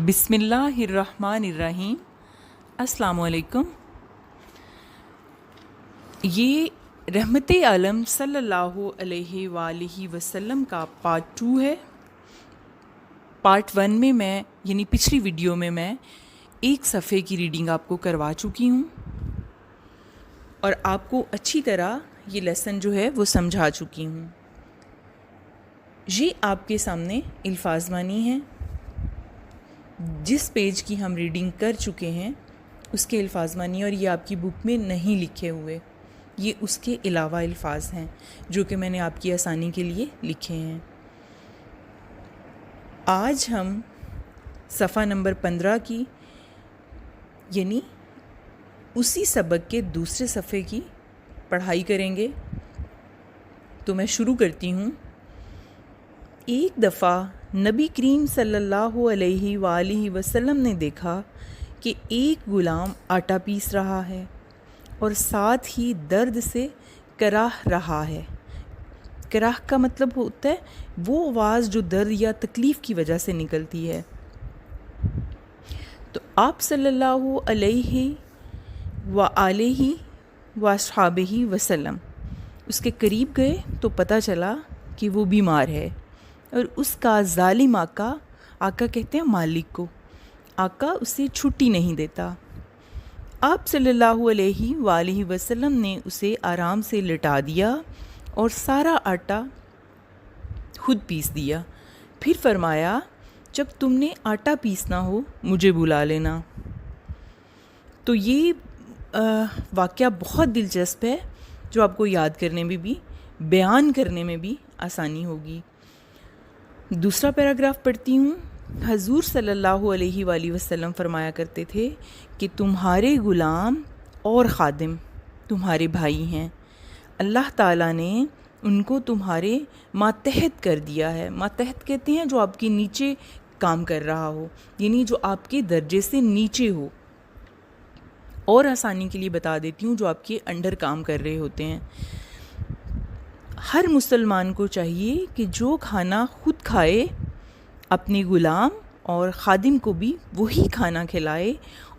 بسم اللہ الرحمن الرحیم۔ السلام علیکم۔ یہ رحمت عالم صلی اللہ علیہ وآلہ وسلم کا پارٹ 2 ہے۔ پارٹ 1 میں یعنی پچھلی ویڈیو میں ایک صفحے کی ریڈنگ آپ کو کروا چکی ہوں اور آپ کو اچھی طرح یہ لیسن جو ہے وہ سمجھا چکی ہوں۔ یہ آپ کے سامنے الفاظ معنی ہیں۔ جس پیج کی ہم ریڈنگ کر چکے ہیں اس کے الفاظ معنی، اور یہ آپ کی بک میں نہیں لکھے ہوئے، یہ اس کے علاوہ الفاظ ہیں جو کہ میں نے آپ کی آسانی کے لیے لکھے ہیں۔ آج ہم صفحہ نمبر 15 کی یعنی اسی سبق کے دوسرے صفحے کی پڑھائی کریں گے۔ تو میں شروع کرتی ہوں۔ ایک دفعہ نبی کریم صلی اللہ علیہ وآلہ وسلم نے دیکھا کہ ایک غلام آٹا پیس رہا ہے اور ساتھ ہی درد سے کراہ رہا ہے۔ کراہ کا مطلب ہوتا ہے وہ آواز جو درد یا تکلیف کی وجہ سے نکلتی ہے۔ تو آپ صلی اللہ علیہ وآلہ واصحابہ وسلم اس کے قریب گئے تو پتہ چلا کہ وہ بیمار ہے اور اس کا ظالم آقا کہتے ہیں مالک کو، آقا اسے چھٹی نہیں دیتا۔ آپ صلی اللہ علیہ وآلہ وسلم نے اسے آرام سے لٹا دیا اور سارا آٹا خود پیس دیا۔ پھر فرمایا، جب تم نے آٹا پیسنا ہو مجھے بلا لینا۔ تو یہ واقعہ بہت دلچسپ ہے جو آپ کو یاد کرنے میں بھی بیان کرنے میں بھی آسانی ہوگی۔ دوسرا پیراگراف پڑھتی ہوں۔ حضور صلی اللہ علیہ وآلہ وسلم فرمایا کرتے تھے کہ تمہارے غلام اور خادم تمہارے بھائی ہیں، اللہ تعالیٰ نے ان کو تمہارے ماتحت کر دیا ہے۔ ماتحت کہتے ہیں جو آپ کے نیچے کام کر رہا ہو، یعنی جو آپ کے درجے سے نیچے ہو۔ اور آسانی کے لیے بتا دیتی ہوں، جو آپ کے انڈر کام کر رہے ہوتے ہیں۔ ہر مسلمان کو چاہیے کہ جو کھانا خود کھائے اپنے غلام اور خادم کو بھی وہی کھانا کھلائے،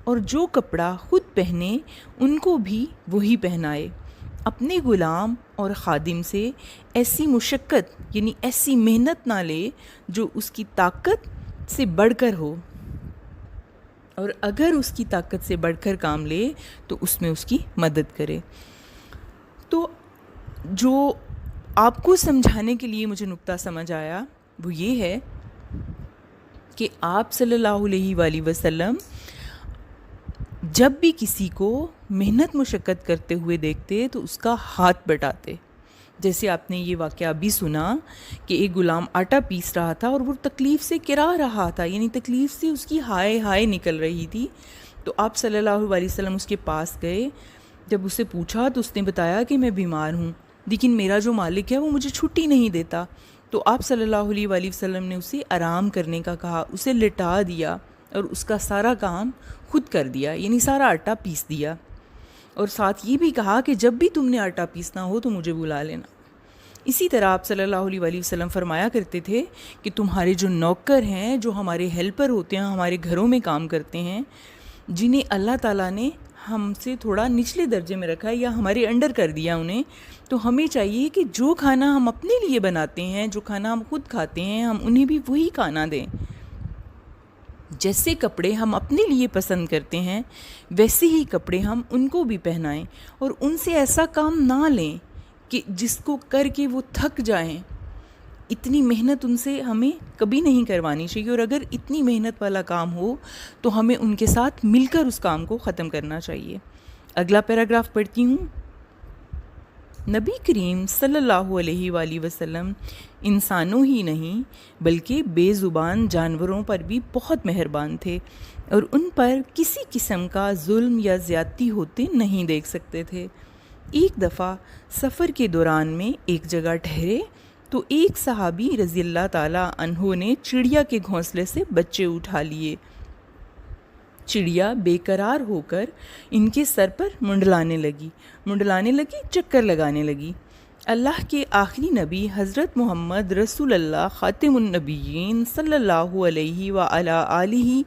اور جو کپڑا خود پہنے ان کو بھی وہی پہنائے۔ اپنے غلام اور خادم سے ایسی مشقت یعنی ایسی محنت نہ لے جو اس کی طاقت سے بڑھ کر ہو، اور اگر اس کی طاقت سے بڑھ کر کام لے تو اس میں اس کی مدد کرے۔ تو جو آپ کو سمجھانے کے لیے مجھے نقطہ سمجھ آیا وہ یہ ہے کہ آپ صلی اللہ علیہ وآلہ وسلم جب بھی کسی کو محنت مشقت کرتے ہوئے دیکھتے تو اس کا ہاتھ بٹاتے۔ جیسے آپ نے یہ واقعہ بھی سنا کہ ایک غلام آٹا پیس رہا تھا اور وہ تکلیف سے کرا رہا تھا، یعنی تکلیف سے اس کی ہائے ہائے نکل رہی تھی۔ تو آپ صلی اللہ علیہ وسلم اس کے پاس گئے۔ جب اسے پوچھا تو اس نے بتایا کہ میں بیمار ہوں لیکن میرا جو مالک ہے وہ مجھے چھٹی نہیں دیتا۔ تو آپ صلی اللہ علیہ وآلہ وسلم نے اسے آرام کرنے کا کہا، اسے لٹا دیا اور اس کا سارا کام خود کر دیا، یعنی سارا آٹا پیس دیا، اور ساتھ یہ بھی کہا کہ جب بھی تم نے آٹا پیسنا ہو تو مجھے بلا لینا۔ اسی طرح آپ صلی اللہ علیہ وآلہ وسلم فرمایا کرتے تھے کہ تمہارے جو نوکر ہیں، جو ہمارے ہیلپر ہوتے ہیں، ہمارے گھروں میں کام کرتے ہیں، جنہیں اللہ تعالیٰ نے ہم سے تھوڑا نچلے درجے میں رکھا ہے یا ہمارے انڈر کر دیا انہیں، تو ہمیں چاہیے کہ جو کھانا ہم اپنے لیے بناتے ہیں، جو کھانا ہم خود کھاتے ہیں، ہم انہیں بھی وہی کھانا دیں۔ جیسے کپڑے ہم اپنے لیے پسند کرتے ہیں ویسے ہی کپڑے ہم ان کو بھی پہنائیں، اور ان سے ایسا کام نہ لیں کہ جس کو کر کے وہ تھک جائیں۔ اتنی محنت ان سے ہمیں کبھی نہیں کروانی چاہیے، اور اگر اتنی محنت والا کام ہو تو ہمیں ان کے ساتھ مل کر اس کام کو ختم کرنا چاہیے۔ اگلا پیراگراف پڑھتی ہوں۔ نبی کریم صلی اللہ علیہ وآلہ وسلم انسانوں ہی نہیں بلکہ بے زبان جانوروں پر بھی بہت مہربان تھے، اور ان پر کسی قسم کا ظلم یا زیادتی ہوتے نہیں دیکھ سکتے تھے۔ ایک دفعہ سفر کے دوران میں ایک جگہ ٹھہرے تو ایک صحابی رضی اللہ تعالیٰ عنہ نے چڑیا کے گھونسلے سے بچے اٹھا لیے۔ چڑیا بے قرار ہو کر ان کے سر پر منڈلانے لگی، چکر لگانے لگی۔ اللہ کے آخری نبی حضرت محمد رسول اللہ خاتم النبیین صلی اللہ علیہ وعلی آلہ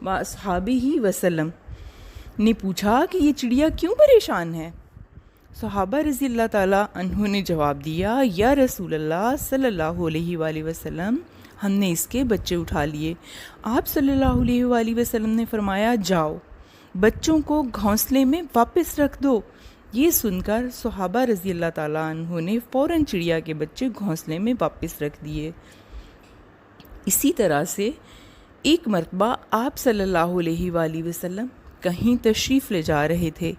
و اصحابہ وسلم نے پوچھا کہ یہ چڑیا کیوں پریشان ہے؟ صحابہ رضی اللہ تعالیٰ عنہ نے جواب دیا، یا رسول اللہ صلی اللہ علیہ وآلہ وسلم، ہم نے اس کے بچے اٹھا لیے۔ آپ صلی اللہ علیہ وآلہ وسلم نے فرمایا، جاؤ بچوں کو گھونسلے میں واپس رکھ دو۔ یہ سن کر صحابہ رضی اللہ تعالیٰ عنہ نے فوراً چڑیا کے بچے گھونسلے میں واپس رکھ دیے۔ اسی طرح سے ایک مرتبہ آپ صلی اللہ علیہ وآلہ وسلم کہیں تشریف لے جا رہے تھے۔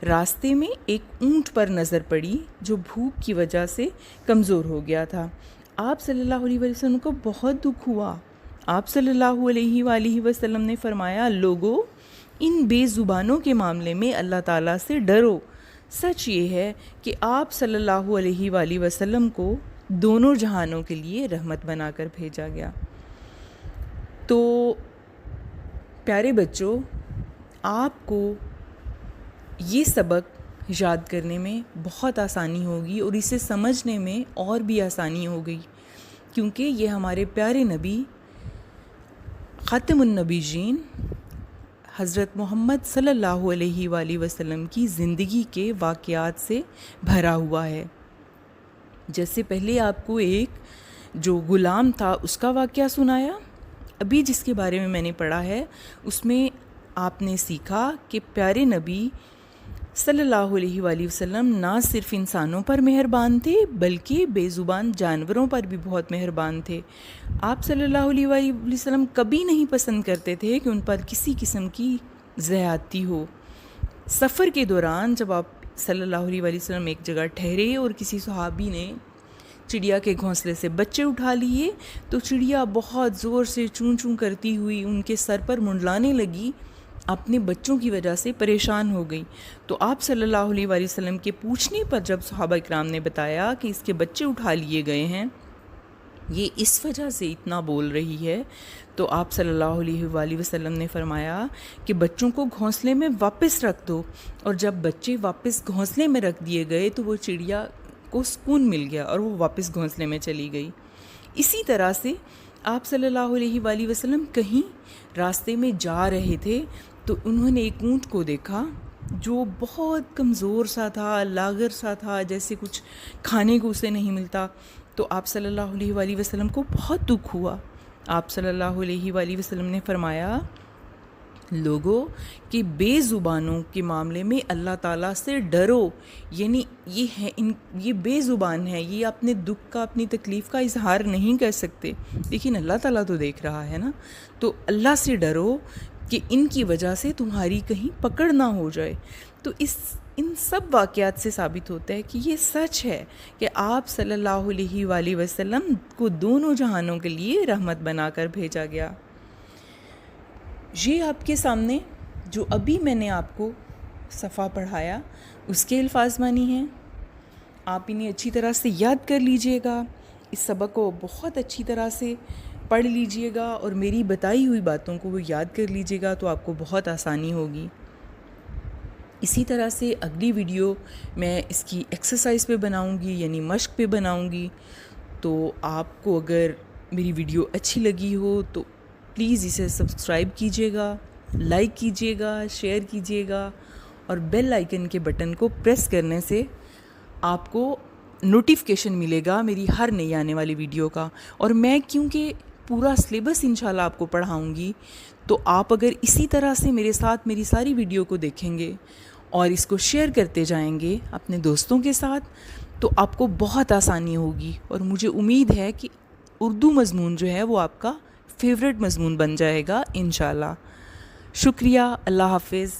راستے میں ایک اونٹ پر نظر پڑی جو بھوک کی وجہ سے کمزور ہو گیا تھا۔ آپ صلی اللہ علیہ وسلم کو بہت دکھ ہوا۔ آپ صلی اللہ علیہ وآلہ وسلم نے فرمایا، لوگو ان بے زبانوں کے معاملے میں اللہ تعالیٰ سے ڈرو۔ سچ یہ ہے کہ آپ صلی اللہ علیہ وآلہ وسلم کو دونوں جہانوں کے لیے رحمت بنا کر بھیجا گیا۔ تو پیارے بچوں، آپ کو یہ سبق یاد کرنے میں بہت آسانی ہوگی اور اسے سمجھنے میں اور بھی آسانی ہوگی، کیونکہ یہ ہمارے پیارے نبی خاتم النبیین حضرت محمد صلی اللہ علیہ وآلہ وسلم کی زندگی کے واقعات سے بھرا ہوا ہے۔ جیسے پہلے آپ کو ایک جو غلام تھا اس کا واقعہ سنایا، ابھی جس کے بارے میں میں نے پڑھا ہے اس میں آپ نے سیکھا کہ پیارے نبی صلی اللہ علیہ وآلہ وسلم نہ صرف انسانوں پر مہربان تھے بلکہ بے زبان جانوروں پر بھی بہت مہربان تھے۔ آپ صلی اللہ علیہ وآلہ وسلم کبھی نہیں پسند کرتے تھے کہ ان پر کسی قسم کی زیادتی ہو۔ سفر کے دوران جب آپ صلی اللہ علیہ وآلہ وسلم ایک جگہ ٹھہرے اور کسی صحابی نے چڑیا کے گھونسلے سے بچے اٹھا لیے تو چڑیا بہت زور سے چون چون کرتی ہوئی ان کے سر پر منڈلانے لگی، اپنے بچوں کی وجہ سے پریشان ہو گئی۔ تو آپ صلی اللہ علیہ وآلہ وسلم کے پوچھنے پر جب صحابہ کرام نے بتایا کہ اس کے بچے اٹھا لیے گئے ہیں، یہ اس وجہ سے اتنا بول رہی ہے، تو آپ صلی اللہ علیہ وآلہ وسلم نے فرمایا کہ بچوں کو گھونسلے میں واپس رکھ دو۔ اور جب بچے واپس گھونسلے میں رکھ دیے گئے تو وہ چڑیا کو سکون مل گیا اور وہ واپس گھونسلے میں چلی گئی۔ اسی طرح سے آپ صلی اللہ علیہ وآلہ وسلم کہیں راستے میں جا رہے تھے تو انہوں نے ایک اونٹ کو دیکھا جو بہت کمزور سا تھا، لاغر سا تھا، جیسے کچھ کھانے کو اسے نہیں ملتا۔ تو آپ صلی اللہ علیہ وآلہ وسلم کو بہت دکھ ہوا۔ آپ صلی اللہ علیہ وآلہ وسلم نے فرمایا، لوگوں کہ بے زبانوں کے معاملے میں اللہ تعالیٰ سے ڈرو، یعنی یہ بے زبان ہے، یہ اپنے دکھ کا، اپنی تکلیف کا اظہار نہیں کر سکتے، لیکن اللہ تعالیٰ تو دیکھ رہا ہے نا۔ تو اللہ سے ڈرو کہ ان کی وجہ سے تمہاری کہیں پکڑ نہ ہو جائے۔ تو ان سب واقعات سے ثابت ہوتا ہے کہ یہ سچ ہے کہ آپ صلی اللہ علیہ وآلہ وسلم کو دونوں جہانوں کے لیے رحمت بنا کر بھیجا گیا۔ یہ آپ کے سامنے جو ابھی میں نے آپ کو صفحہ پڑھایا اس کے الفاظ معنی ہیں، آپ انہیں اچھی طرح سے یاد کر لیجئے گا، اس سبق کو بہت اچھی طرح سے پڑھ لیجئے گا اور میری بتائی ہوئی باتوں کو وہ یاد کر لیجئے گا تو آپ کو بہت آسانی ہوگی۔ اسی طرح سے اگلی ویڈیو میں اس کی ایکسرسائز پہ بناؤں گی، یعنی مشق پہ بناؤں گی۔ تو آپ کو اگر میری ویڈیو اچھی لگی ہو تو پلیز اسے سبسکرائب کیجیے گا، لائک کیجیے گا، شیئر کیجیے گا اور بیل آئیکن کے بٹن کو پریس کرنے سے آپ کو نوٹیفیکیشن ملے گا میری ہر نئی آنے والی ویڈیو کا۔ اور میں کیونکہ پورا سلیبس انشاءاللہ آپ کو پڑھاؤں گی تو آپ اگر اسی طرح سے میرے ساتھ میری ساری ویڈیو کو دیکھیں گے اور اس کو شیئر کرتے جائیں گے اپنے دوستوں کے ساتھ تو آپ کو بہت آسانی ہوگی، اور مجھے امید ہے کہ اردو مضمون جو ہے وہ آپ کا فیوریٹ مضمون بن جائے گا انشاءاللہ۔ شکریہ، اللہ حافظ۔